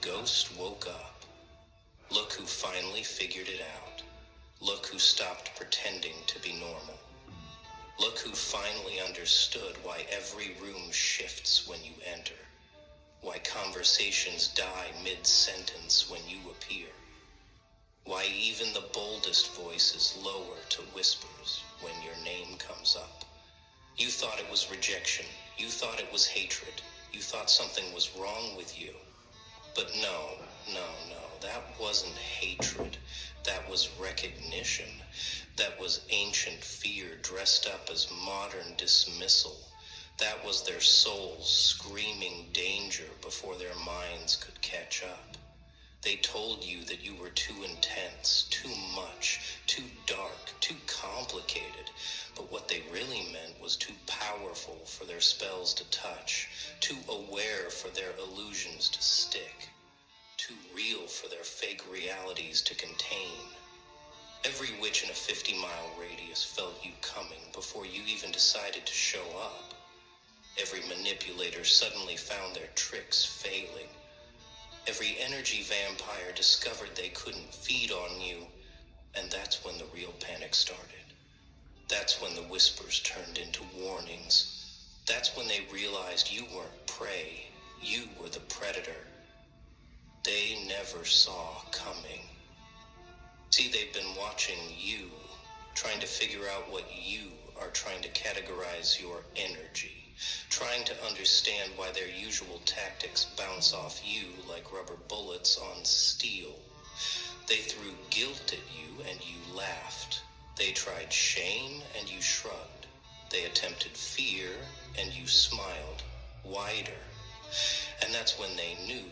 ghost woke up. Look who finally figured it out. Look who stopped pretending to be normal. Look who finally understood why every room shifts when you enter. Why conversations die mid-sentence when you appear. Why even the boldest voices lower to whispers when your name comes up. You thought it was rejection. You thought it was hatred. You thought something was wrong with you. But no. That wasn't hatred. That was recognition. That was ancient fear dressed up as modern dismissal. That was their souls screaming danger before their minds could catch up. They told you that you were too intense, too much, too dark, too complicated. But what they really meant was too powerful for their spells to touch, too aware for their illusions to stick, too real for their fake realities to contain. Every witch in a 50-mile radius felt you coming before you even decided to show up. Every manipulator suddenly found their tricks failing. Every energy vampire discovered they couldn't feed on you, and that's when the real panic started. That's when the whispers turned into warnings. That's when they realized you weren't prey, you were the predator. They never saw coming. See, they've been watching you, trying to figure out what you are trying to categorize your energy. Trying to understand why their usual tactics bounce off you like rubber bullets on steel. They threw guilt at you and you laughed. They tried shame and you shrugged. They attempted fear and you smiled wider. And that's when they knew.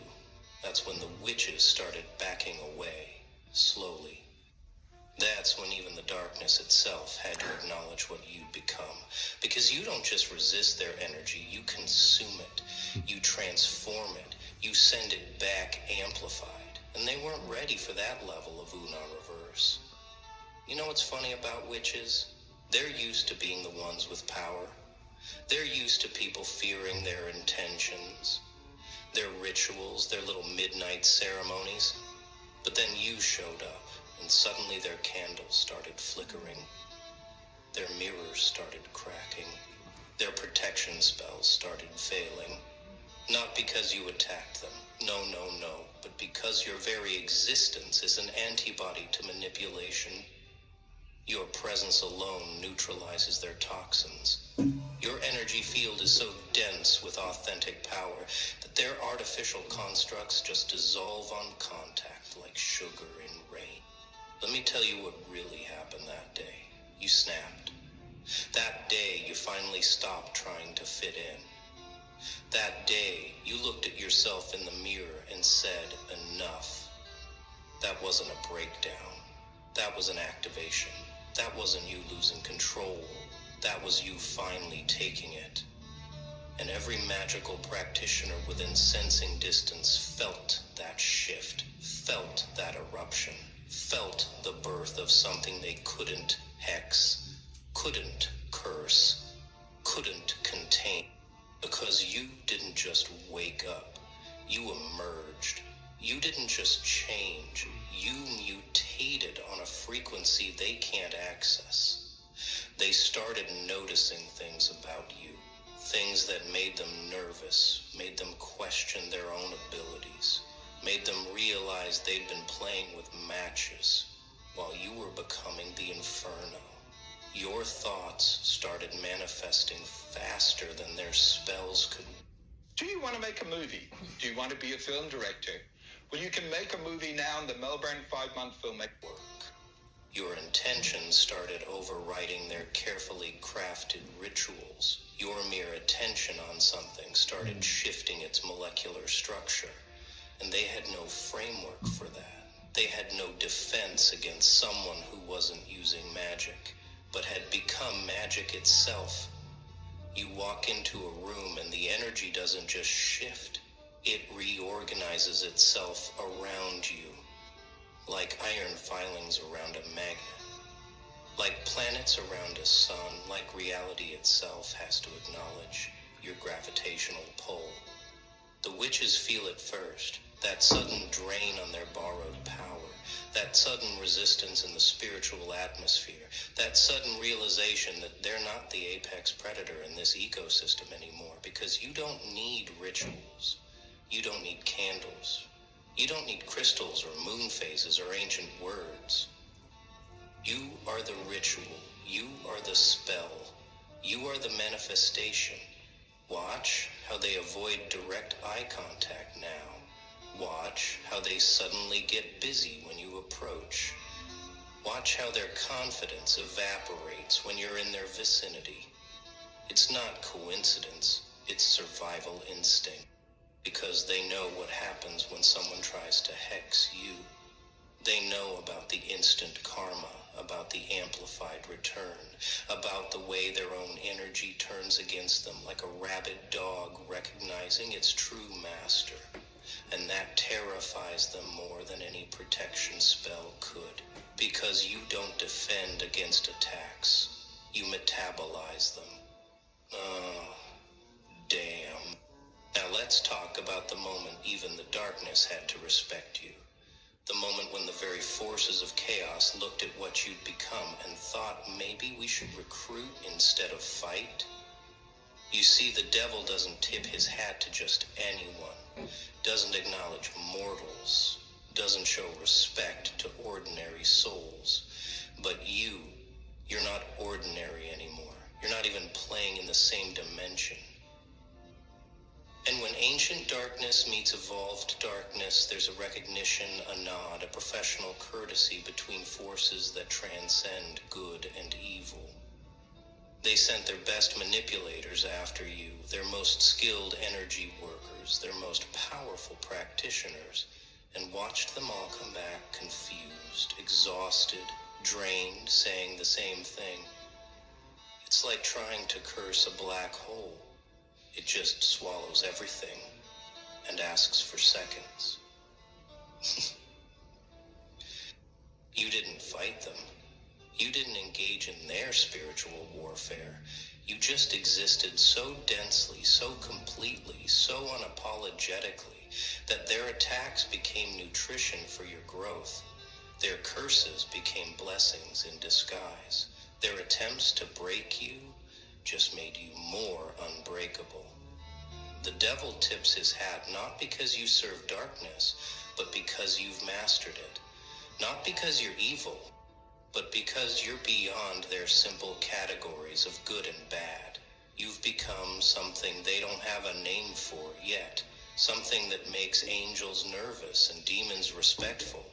That's when the witches started backing away, slowly. That's when even the darkness itself had to acknowledge what you'd become. Because you don't just resist their energy, you consume it. You transform it. You send it back amplified. And they weren't ready for that level of Uno reverse. You know what's funny about witches? They're used to being the ones with power. They're used to people fearing their intentions, their rituals, their little midnight ceremonies. But then you showed up. And suddenly their candles started flickering. Their mirrors started cracking. Their protection spells started failing. Not because you attacked them. No. But because your very existence is an antibody to manipulation. Your presence alone neutralizes their toxins. Your energy field is so dense with authentic power that their artificial constructs just dissolve on contact like sugar in rain. Let me tell you what really happened that day. You snapped. That day, you finally stopped trying to fit in. That day, you looked at yourself in the mirror and said, enough. That wasn't a breakdown. That was an activation. That wasn't you losing control. That was you finally taking it. And every magical practitioner within sensing distance felt that shift, felt that eruption. Felt the birth of something they couldn't hex, couldn't curse, couldn't contain. Because you didn't just wake up, you emerged. You didn't just change, you mutated on a frequency they can't access. They started noticing things about you, things that made them nervous, made them question their own abilities. Made them realize they'd been playing with matches while you were becoming the inferno. Your thoughts started manifesting faster than their spells could. Do you want to make a movie? Do you want to be a film director? Well, you can make a movie now in the Melbourne 5-month film work. Your intentions started overriding their carefully crafted rituals. Your mere attention on something started shifting its molecular structure. And they had no framework for that. They had no defense against someone who wasn't using magic, but had become magic itself. You walk into a room and the energy doesn't just shift, it reorganizes itself around you, like iron filings around a magnet. Like planets around a sun, like reality itself has to acknowledge your gravitational pull. The witches feel it first. that sudden drain on their borrowed power, that sudden resistance in the spiritual atmosphere, that sudden realization that they're not the apex predator in this ecosystem anymore, because you don't need rituals. You don't need candles. You don't need crystals or moon phases or ancient words. You are the ritual. You are the spell. You are the manifestation. Watch how they avoid direct eye contact now. Watch how they suddenly get busy when you approach. Watch how their confidence evaporates when you're in their vicinity. It's not coincidence, it's survival instinct, because they know what happens when someone tries to hex you. They know about the instant karma, about the amplified return, about the way their own energy turns against them like a rabid dog recognizing its true master. And that terrifies them more than any protection spell could, because you don't defend against attacks. You metabolize them. Oh, damn. Now let's talk about the moment even the darkness had to respect you. The moment when the very forces of chaos looked at what you'd become and thought maybe we should recruit instead of fight. You see, the devil doesn't tip his hat to just anyone, doesn't acknowledge mortals, doesn't show respect to ordinary souls. But you're not ordinary anymore. You're not even playing in the same dimension. And when ancient darkness meets evolved darkness, there's a recognition, a nod, a professional courtesy between forces that transcend good and evil. They sent their best manipulators after you, their most skilled energy workers, their most powerful practitioners, and watched them all come back confused, exhausted, drained, saying the same thing. It's like trying to curse a black hole. It just swallows everything and asks for seconds. You didn't fight them. You didn't engage in their spiritual warfare. You just existed so densely, so completely, so unapologetically that their attacks became nutrition for your growth. Their curses became blessings in disguise. Their attempts to break you just made you more unbreakable. The devil tips his hat not because you serve darkness, but because you've mastered it. Not because you're evil, but because you're beyond their simple categories of good and bad. You've become something they don't have a name for yet, something that makes angels nervous and demons respectful,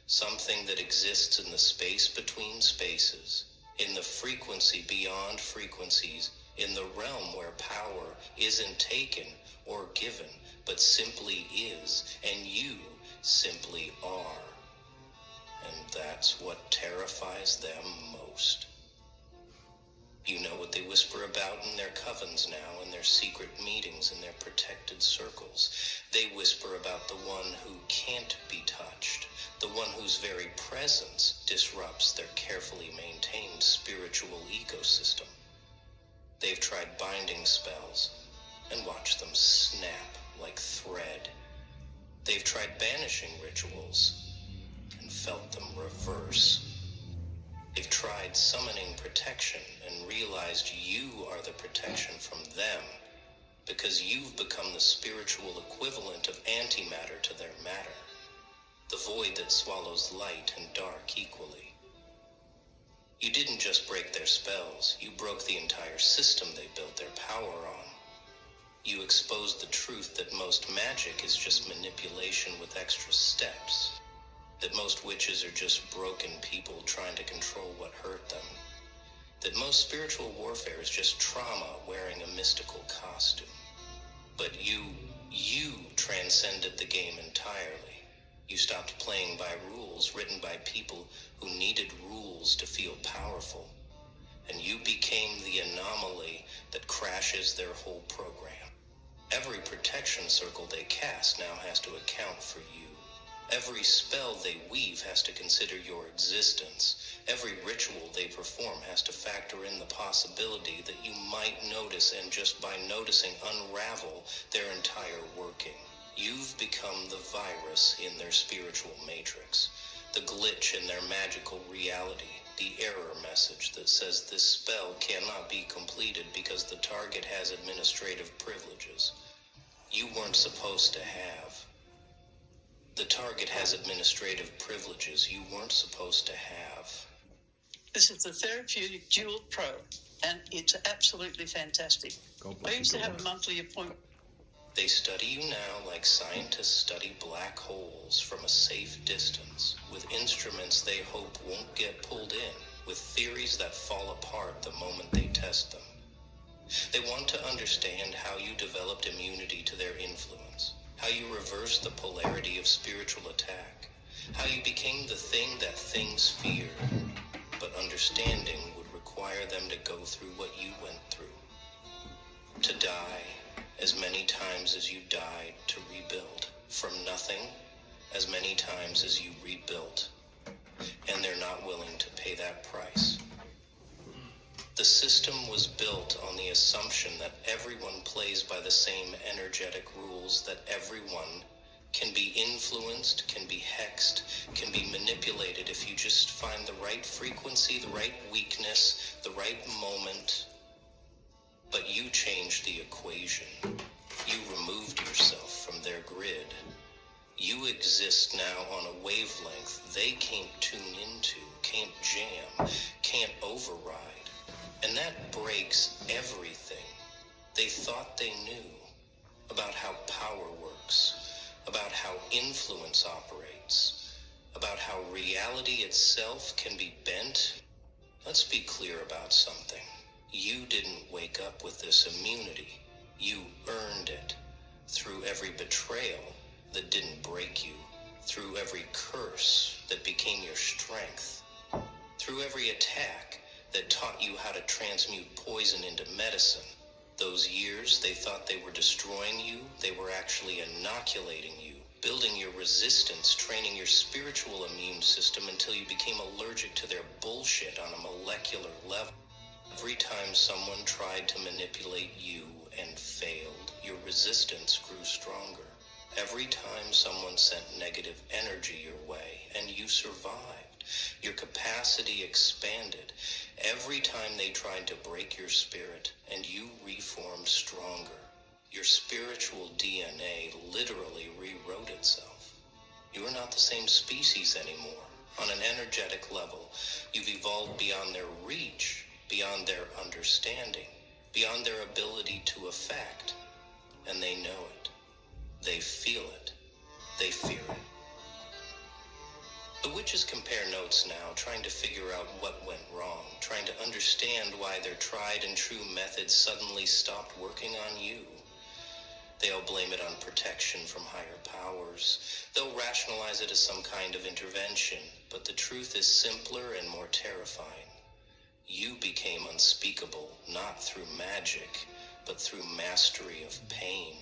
something that exists in the space between spaces, in the frequency beyond frequencies, in the realm where power isn't taken or given, but simply is, and you simply are. And that's what terrifies them most. You know what they whisper about in their covens now, in their secret meetings, in their protected circles. They whisper about the one who can't be touched, the one whose very presence disrupts their carefully maintained spiritual ecosystem. They've tried binding spells and watched them snap like thread. They've tried banishing rituals and felt them reverse. They've tried summoning protection and realized you are the protection from them, because you've become the spiritual equivalent of antimatter to their matter, the void that swallows light and dark equally. You didn't just break their spells, you broke the entire system they built their power on. You exposed the truth that most magic is just manipulation with extra steps, that most witches are just broken people trying to control what hurt them, that most spiritual warfare is just trauma wearing a mystical costume. But you transcended the game entirely. You stopped playing by rules written by people who needed rules to feel powerful, and you became the anomaly that crashes their whole program. Every protection circle they cast now has to account for you. Every spell they weave has to consider your existence. Every ritual they perform has to factor in the possibility that you might notice, and just by noticing unravel their entire working. You've become the virus in their spiritual matrix, the glitch in their magical reality, the error message that says this spell cannot be completed because the target has administrative privileges you weren't supposed to have. The target has administrative privileges you weren't supposed to have. This is the Therapeutic Dual Pro, and it's absolutely fantastic. I used to have a monthly appointment. They study you now like scientists study black holes from a safe distance, with instruments they hope won't get pulled in, with theories that fall apart the moment they test them. They want to understand how you developed immunity to their influence, how you reversed the polarity of spiritual attack, how you became the thing that things fear, but understanding would require them to go through what you went through. To die as many times as you died to rebuild, from nothing as many times as you rebuilt, and they're not willing to pay that price. The system was built on the assumption that everyone plays by the same energetic rules, that everyone can be influenced, can be hexed, can be manipulated if you just find the right frequency, the right weakness, the right moment. But you changed the equation. You removed yourself from their grid. You exist now on a wavelength they can't tune into, can't jam, can't override. And that breaks everything they thought they knew about how power works, about how influence operates, about how reality itself can be bent. Let's be clear about something. You didn't wake up with this immunity. You earned it through every betrayal that didn't break you, through every curse that became your strength, through every attack that taught you how to transmute poison into medicine. Those years they thought they were destroying you, they were actually inoculating you, building your resistance, training your spiritual immune system until you became allergic to their bullshit on a molecular level. Every time someone tried to manipulate you and failed, your resistance grew stronger. Every time someone sent negative energy your way and you survived, your capacity expanded. Every time they tried to break your spirit and you reformed stronger, your spiritual DNA literally rewrote itself. You are not the same species anymore. On an energetic level, you've evolved beyond their reach, beyond their understanding, beyond their ability to affect. And they know it. They feel it. They fear it. The witches compare notes now, trying to figure out what went wrong, trying to understand why their tried and true methods suddenly stopped working on you. They'll blame it on protection from higher powers. They'll rationalize it as some kind of intervention, but the truth is simpler and more terrifying. You became unspeakable, not through magic, but through mastery of pain,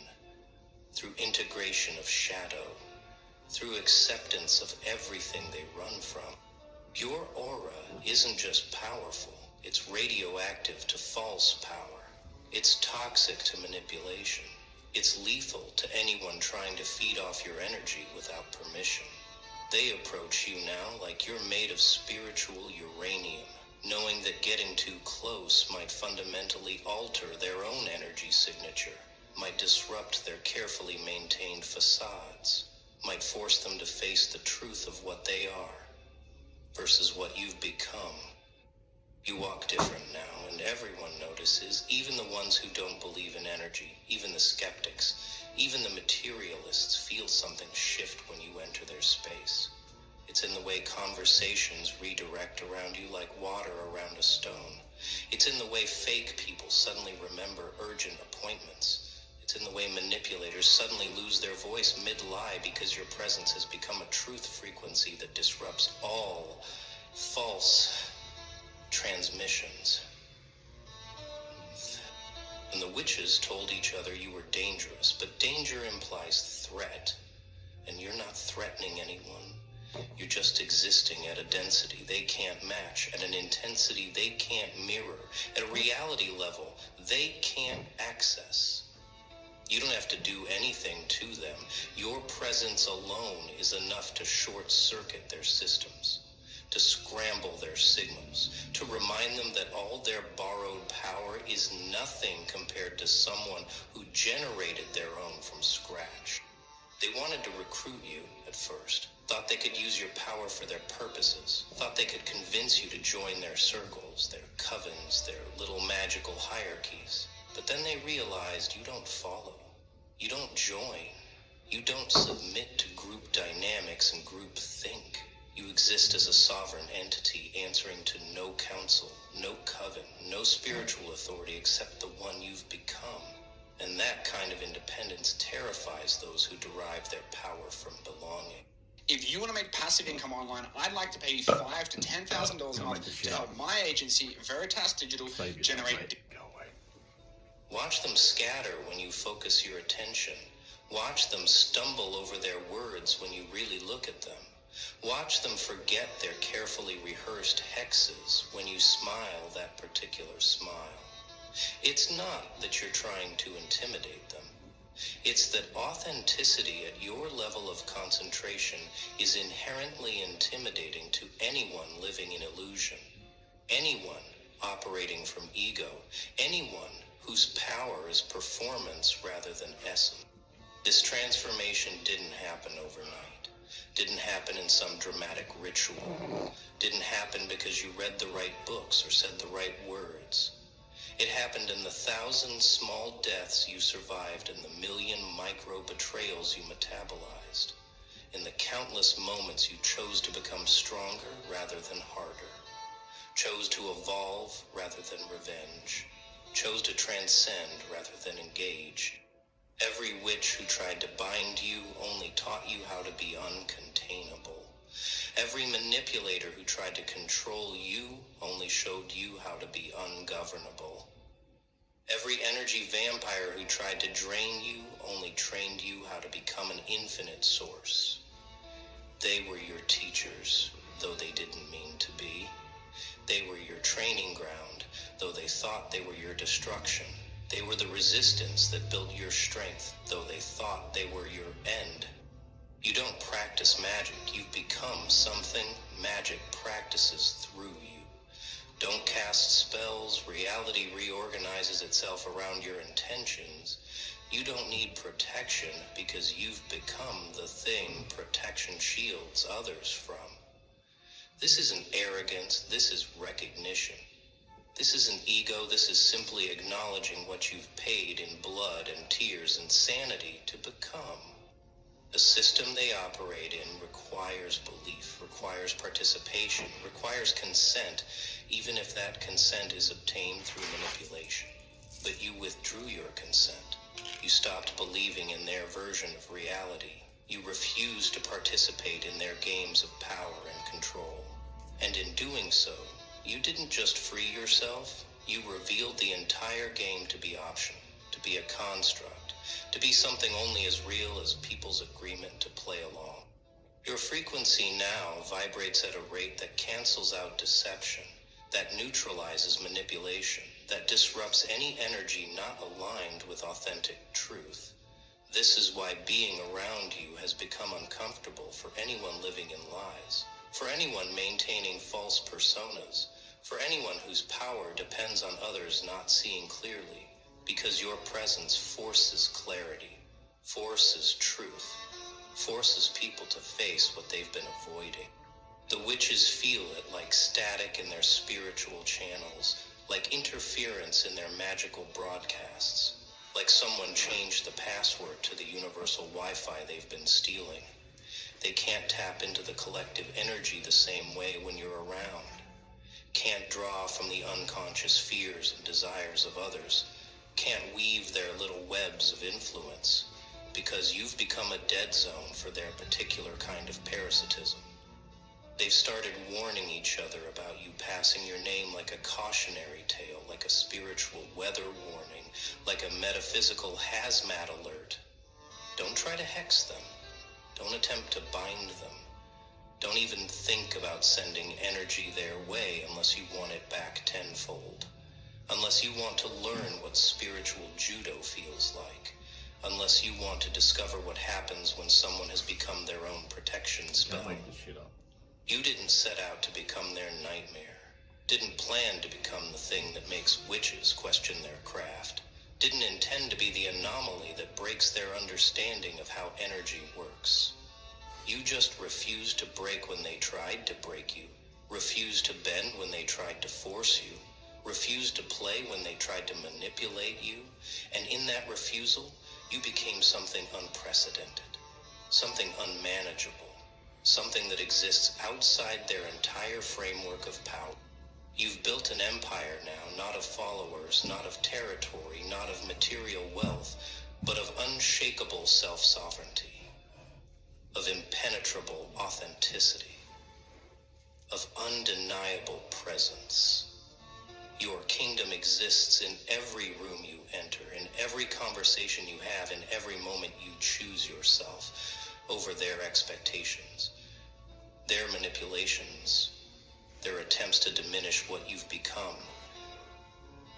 through integration of shadow, through acceptance of everything they run from. Your aura isn't just powerful, it's radioactive to false power. It's toxic to manipulation. It's lethal to anyone trying to feed off your energy without permission. They approach you now like you're made of spiritual uranium, knowing that getting too close might fundamentally alter their own energy signature, might disrupt their carefully maintained facades, might force them to face the truth of what they are versus what you've become. You walk different now, and everyone notices, even the ones who don't believe in energy, even the skeptics, even the materialists feel something shift when you enter their space. It's in the way conversations redirect around you like water around a stone. It's in the way fake people suddenly remember urgent appointments. It's in the way manipulators suddenly lose their voice mid-lie because your presence has become a truth frequency that disrupts all false transmissions. And the witches told each other you were dangerous, but danger implies threat, and you're not threatening anyone. You're just existing at a density they can't match, at an intensity they can't mirror, at a reality level they can't access. You don't have to do anything to them. Your presence alone is enough to short-circuit their systems, to scramble their signals, to remind them that all their borrowed power is nothing compared to someone who generated their own from scratch. They wanted to recruit you at first, thought they could use your power for their purposes, thought they could convince you to join their circles, their covens, their little magical hierarchies. But then they realized you don't follow, you don't join, you don't submit to group dynamics and group think. You exist as a sovereign entity answering to no council, no coven, no spiritual authority except the one you've become. And that kind of independence terrifies those who derive their power from belonging. If you want to make passive income online, I'd like to pay you $5,000 to $10,000 a month to help my agency, Veritas Digital, generate. Go away. Watch them scatter when you focus your attention. Watch them stumble over their words when you really look at them. Watch them forget their carefully rehearsed hexes when you smile that particular smile. It's not that you're trying to intimidate them. It's that authenticity at your level of concentration is inherently intimidating to anyone living in illusion, anyone operating from ego, anyone whose power is performance rather than essence. This transformation didn't happen overnight, didn't happen in some dramatic ritual, didn't happen because you read the right books or said the right words. It happened in the 1,000 small deaths you survived and the million micro betrayals you metabolized, in the countless moments you chose to become stronger rather than harder, chose to evolve rather than revenge, chose to transcend rather than engage. Every witch who tried to bind you only taught you how to be uncontainable. Every manipulator who tried to control you only showed you how to be ungovernable. Every energy vampire who tried to drain you only trained you how to become an infinite source. They were your teachers, though they didn't mean to be. They were your training ground, though they thought they were your destruction. They were the resistance that built your strength, though they thought they were your end. You don't practice magic, you've become something magic practices through you. Don't cast spells, reality reorganizes itself around your intentions. You don't need protection because you've become the thing protection shields others from. This isn't arrogance, this is recognition. This isn't ego, this is simply acknowledging what you've paid in blood and tears and sanity to become. The system they operate in requires belief, requires participation, requires consent, even if that consent is obtained through manipulation. But you withdrew your consent. You stopped believing in their version of reality. You refused to participate in their games of power and control. And in doing so, you didn't just free yourself, you revealed the entire game to be optional, to be a construct, to be something only as real as people's agreement to play along. Your frequency now vibrates at a rate that cancels out deception, that neutralizes manipulation, that disrupts any energy not aligned with authentic truth. This is why being around you has become uncomfortable for anyone living in lies, for anyone maintaining false personas, for anyone whose power depends on others not seeing clearly, because your presence forces clarity, forces truth, forces people to face what they've been avoiding. The witches feel it like static in their spiritual channels, like interference in their magical broadcasts, like someone changed the password to the universal Wi-Fi they've been stealing. They can't tap into the collective energy the same way when you're around, can't draw from the unconscious fears and desires of others, can't weave their little webs of influence, because you've become a dead zone for their particular kind of parasitism. They've started warning each other about you, passing your name like a cautionary tale, like a spiritual weather warning, like a metaphysical hazmat alert. Don't try to hex them. Don't attempt to bind them. Don't even think about sending energy their way unless you want it back tenfold. Unless you want to learn what spiritual judo feels like. unless you want to discover what happens when someone has become their own protection spell. Don't make this shit up. You didn't set out to become their nightmare. Didn't plan to become the thing that makes witches question their craft. Didn't intend to be the anomaly that breaks their understanding of how energy works. You just refused to break when they tried to break you. Refused to bend when they tried to force you. Refused to play when they tried to manipulate you. And in that refusal, you became something unprecedented. Something unmanageable. Something that exists outside their entire framework of power. You've built an empire now, not of followers, not of territory, not of material wealth, but of unshakable self-sovereignty, of impenetrable authenticity, of undeniable presence. Your kingdom exists in every room you enter, in every conversation you have, in every moment you choose yourself over their expectations, their manipulations, their attempts to diminish what you've become.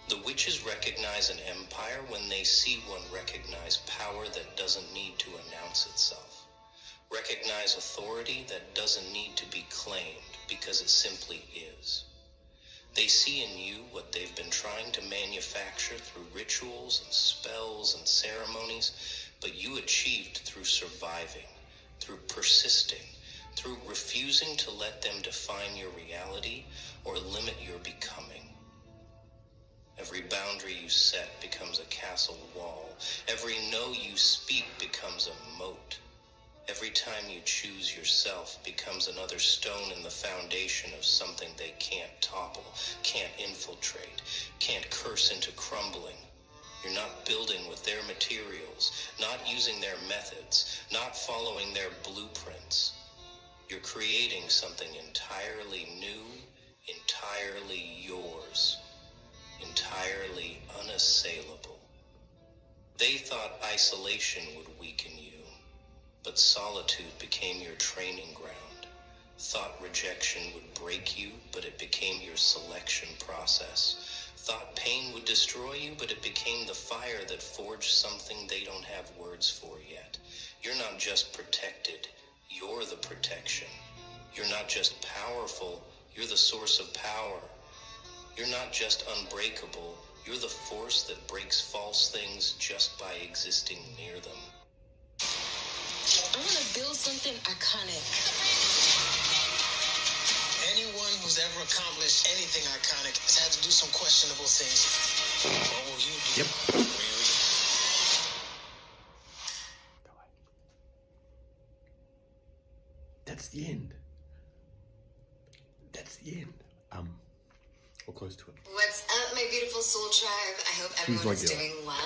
The witches recognize an empire when they see one recognize power that doesn't need to announce itself. Recognize authority that doesn't need to be claimed because it simply is. They see in you what they've been trying to manufacture through rituals and spells and ceremonies, but you achieved through surviving, through persisting, through refusing to let them define your reality or limit your becoming. Every boundary you set becomes a castle wall. Every no you speak becomes a moat. Every time you choose yourself becomes another stone in the foundation of something they can't topple, can't infiltrate, can't curse into crumbling. You're not building with their materials, not using their methods, not following their blueprints. You're creating something entirely new, entirely yours, entirely unassailable. They thought isolation would weaken you, but solitude became your training ground. Thought rejection would break you, but it became your selection process. Thought pain would destroy you, but it became the fire that forged something they don't have words for yet. You're not just protected, you're the protection. You're not just powerful, you're the source of power. You're not just unbreakable, you're the force that breaks false things just by existing near them. I want to build something iconic. Anyone who's ever accomplished anything iconic has had to do some questionable things. What will you do? Yep. Really? That's the end. That's the end. Or close to it. What's up, my beautiful soul tribe? I hope She's everyone is regular. doing well.